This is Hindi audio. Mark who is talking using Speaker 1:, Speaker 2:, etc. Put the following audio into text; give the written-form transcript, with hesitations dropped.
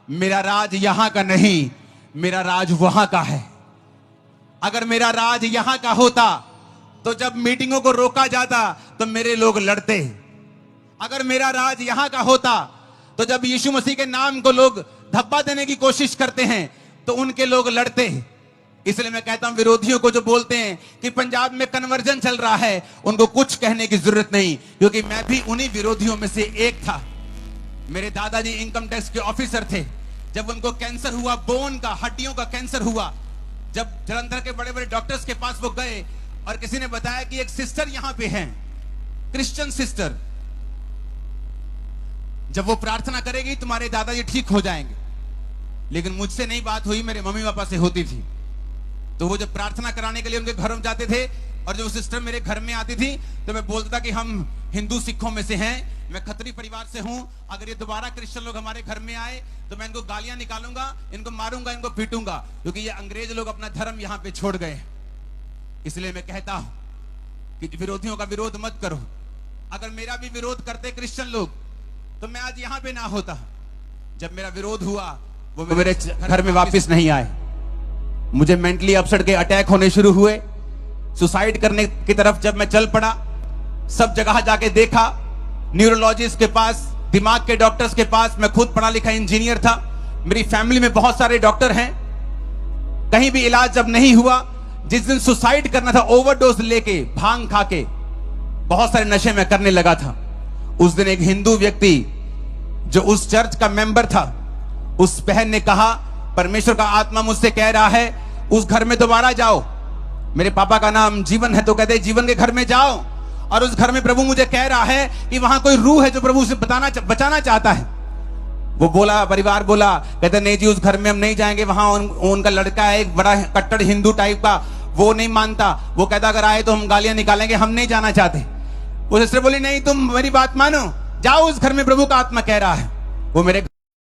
Speaker 1: मेरा राज यहां का नहीं, मेरा राज वहां का है। अगर मेरा राज यहां का होता तो जब मीटिंगों को रोका जाता तो मेरे लोग लड़ते। अगर मेरा राज यहां का होता तो जब यीशु मसीह के नाम को लोग धब्बा देने की कोशिश करते हैं तो उनके लोग लड़ते। इसलिए मैं कहता हूं विरोधियों को जो बोलते हैं कि पंजाब में कन्वर्जन चल रहा है, उनको कुछ कहने की जरूरत नहीं, क्योंकि मैं भी उन्हीं विरोधियों में से एक था। मेरे दादाजी इनकम टैक्स के ऑफिसर थे। जब उनको कैंसर हुआ, बोन का, हड्डियों का कैंसर हुआ, जब जलंधर के बड़े बड़े डॉक्टर्स के पास वो गए और किसी ने बताया कि एक सिस्टर यहां पे है, क्रिश्चियन सिस्टर, जब वो प्रार्थना करेगी तुम्हारे दादाजी ठीक हो जाएंगे। लेकिन मुझसे नहीं बात हुई, मेरे मम्मी पापा से होती थी। तो वो जब प्रार्थना कराने के लिए उनके घर में जाते थे और जब वो सिस्टर मेरे घर में आती थी तो मैं बोलता था कि हम हिंदू सिखों में से हैं, मैं खत्री परिवार से हूं, अगर ये दोबारा क्रिश्चियन लोग हमारे घर में आए तो मैं इनको गालियां निकालूंगा, इनको मारूंगा, इनको पीटूंगा, क्योंकि ये अंग्रेज लोग अपना धर्म यहां पे छोड़ गए। इसलिए मैं कहता हूं कि विरोधियों का विरोध मत करो। अगर मेरा भी विरोध करते क्रिश्चियन लोग तो मैं आज यहां पे ना होता। जब मेरा विरोध हुआ वो मेरे घर में वापस नहीं आए। मुझे मेंटली अपसेट के अटैक होने शुरू हुए। सुसाइड करने की तरफ जब मैं चल पड़ा, सब जगह जाके देखा, न्यूरोलॉजिस्ट के पास, दिमाग के डॉक्टर्स के पास। मैं खुद पढ़ा लिखा इंजीनियर था, मेरी फैमिली में बहुत सारे डॉक्टर हैं, कहीं भी इलाज जब नहीं हुआ। जिस दिन सुसाइड करना था, ओवरडोज लेके, भांग खा के, बहुत सारे नशे में करने लगा था, उस दिन एक हिंदू व्यक्ति जो उस चर्च का मेंबर था, उस बहन ने कहा, परमेश्वर का आत्मा मुझसे कह रहा है उस घर में दोबारा जाओ। मेरे पापा का नाम जीवन है, तो कहते जीवन के घर में जाओ, और उस घर में प्रभु मुझे कह रहा है कि वहां कोई रूह है जो प्रभु उसे बचाना चाहता है। वो बोला, परिवार बोला, कहते नहीं जी उस घर में हम नहीं जाएंगे, वहां उनका लड़का है एक बड़ा कट्टर हिंदू टाइप का, वो नहीं मानता, वो कहता अगर आए तो हम गालियां निकालेंगे, हम नहीं जाना चाहते। वो सिस्टर बोली नहीं तुम मेरी बात मानो, जाओ उस घर में प्रभु का आत्मा कह रहा है। वो मेरे